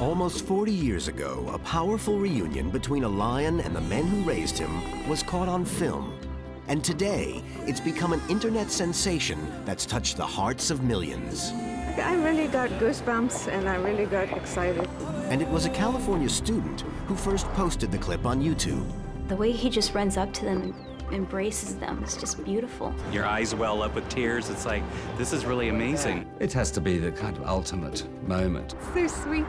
Almost 40 years ago, a powerful reunion between a lion and the men who raised him was caught on film. And today, it's become an internet sensation that's touched the hearts of millions. I really got goosebumps and I really got excited. And it was a California student who first posted the clip on YouTube. The way he just runs up to them and embraces them is just beautiful. Your eyes well up with tears. It's like, this is really amazing. It has to be the kind of ultimate moment. So sweet.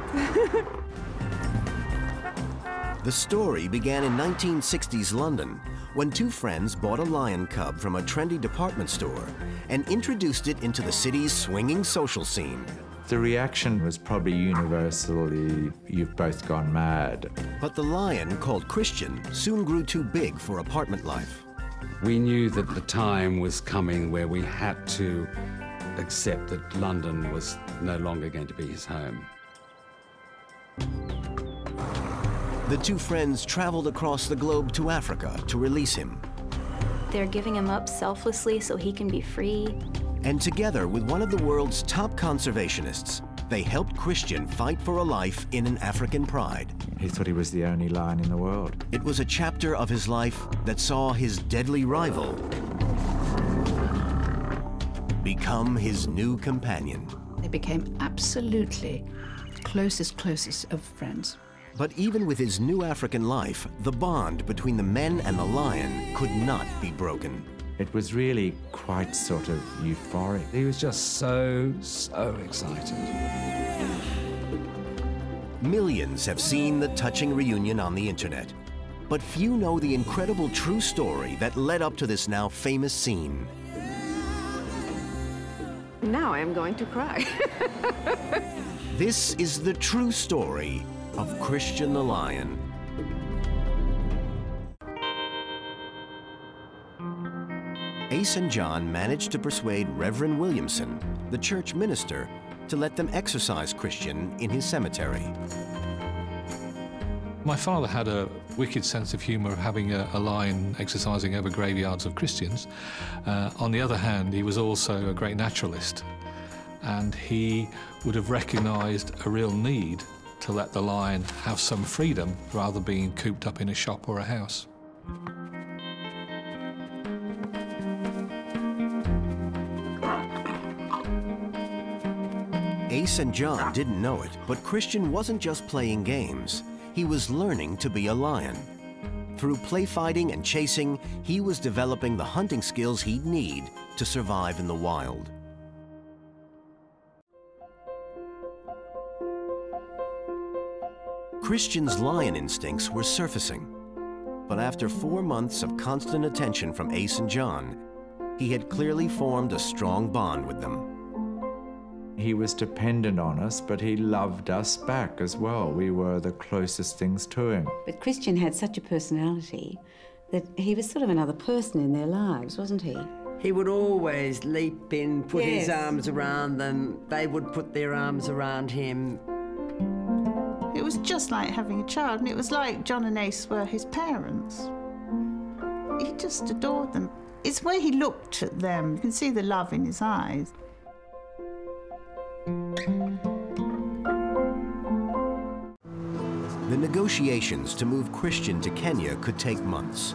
The story began in 1960s London when two friends bought a lion cub from a trendy department store and introduced it into the city's swinging social scene. The reaction was probably universally, "You've both gone mad." But the lion, called Christian, soon grew too big for apartment life. We knew that the time was coming where we had to accept that London was no longer going to be his home. The two friends traveled across the globe to Africa to release him. They're giving him up selflessly so he can be free. And together with one of the world's top conservationists, they helped Christian fight for a life in an African pride. He thought he was the only lion in the world. It was a chapter of his life that saw his deadly rival become his new companion. They became absolutely closest of friends. But even with his new African life, the bond between the men and the lion could not be broken. It was really quite sort of euphoric. He was just so excited. Millions have seen the touching reunion on the internet, but few know the incredible true story that led up to this now famous scene. Now I'm going to cry. This is the true story of Christian the Lion. Ace and John managed to persuade Reverend Williamson, the church minister, to let them exorcise Christian in his cemetery. My father had a wicked sense of humour of having a lion exercising over graveyards of Christians. On the other hand, he was also a great naturalist, and he would have recognised a real need to let the lion have some freedom rather than being cooped up in a shop or a house. Ace and John didn't know it, but Christian wasn't just playing games. He was learning to be a lion. Through play fighting and chasing, he was developing the hunting skills he'd need to survive in the wild. Christian's lion instincts were surfacing, but after 4 months of constant attention from Ace and John, he had clearly formed a strong bond with them. He was dependent on us, but he loved us back as well. We were the closest things to him. But Christian had such a personality that he was sort of another person in their lives, wasn't he? He would always leap in, put his arms around them. They would put their arms around him. It was just like having a child, and it was like John and Ace were his parents. He just adored them. It's where he looked at them. You can see the love in his eyes. The negotiations to move Christian to Kenya could take months,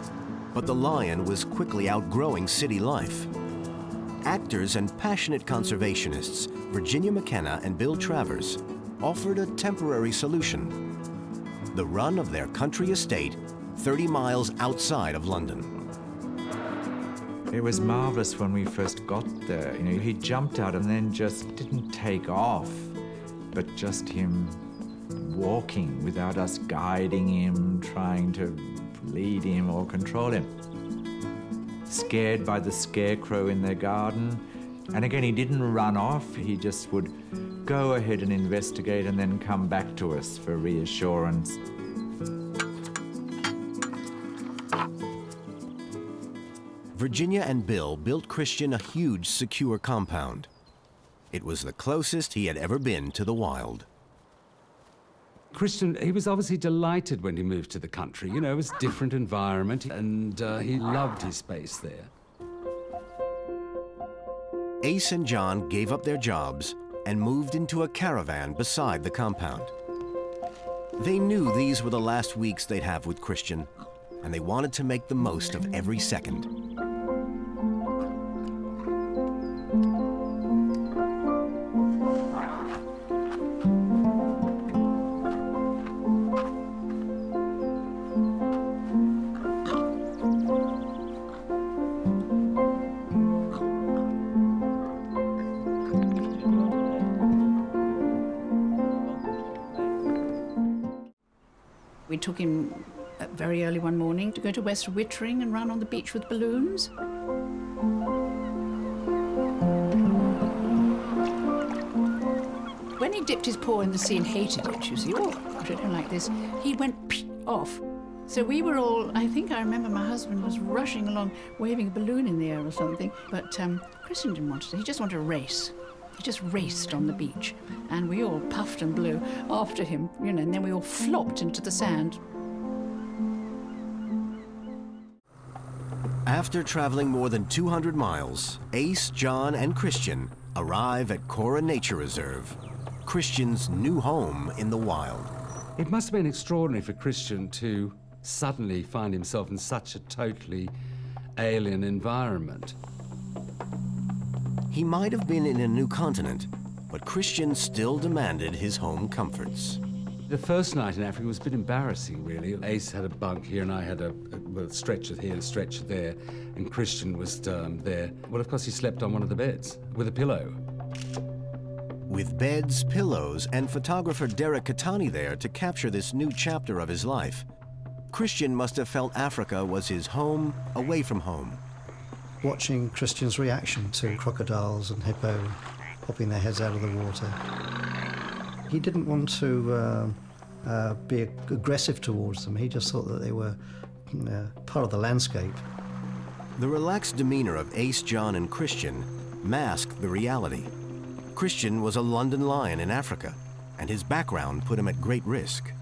but the lion was quickly outgrowing city life. Actors and passionate conservationists, Virginia McKenna and Bill Travers, offered a temporary solution: the run of their country estate 30 miles outside of London. It was marvelous when we first got there. You know, he jumped out and then just didn't take off, but just him walking without us guiding him, trying to lead him or control him. Scared by the scarecrow in their garden. And again, he didn't run off. He just would go ahead and investigate and then come back to us for reassurance. Virginia and Bill built Christian a huge, secure compound. It was the closest he had ever been to the wild. Christian, he was obviously delighted when he moved to the country. You know, it was a different environment, and he loved his space there. Ace and John gave up their jobs and moved into a caravan beside the compound. They knew these were the last weeks they'd have with Christian, and they wanted to make the most of every second. We took him very early one morning to go to West Wittering and run on the beach with balloons. When he dipped his paw in the sea and hated it, you see, oh, gosh, I don't like this, he went off. So we were all, I think I remember my husband was rushing along, waving a balloon in the air or something, but Christian didn't want to, he just wanted to race. He just raced on the beach, and we all puffed and blew after him, you know, and then we all flopped into the sand. After traveling more than 200 miles, Ace, John, and Christian arrive at Cora Nature Reserve, Christian's new home in the wild. It must have been extraordinary for Christian to suddenly find himself in such a totally alien environment. He might have been in a new continent, but Christian still demanded his home comforts. The first night in Africa was a bit embarrassing, really. Ace had a bunk here, and I had a stretcher here and a stretcher there, and Christian was there. Well, of course, he slept on one of the beds with a pillow. With beds, pillows, and photographer Derek Katani there to capture this new chapter of his life, Christian must have felt Africa was his home away from home. Watching Christian's reaction to crocodiles and hippo popping their heads out of the water. He didn't want to be aggressive towards them. He just thought that they were part of the landscape. The relaxed demeanor of Ace, John, and Christian masked the reality. Christian was a London lion in Africa, and his background put him at great risk.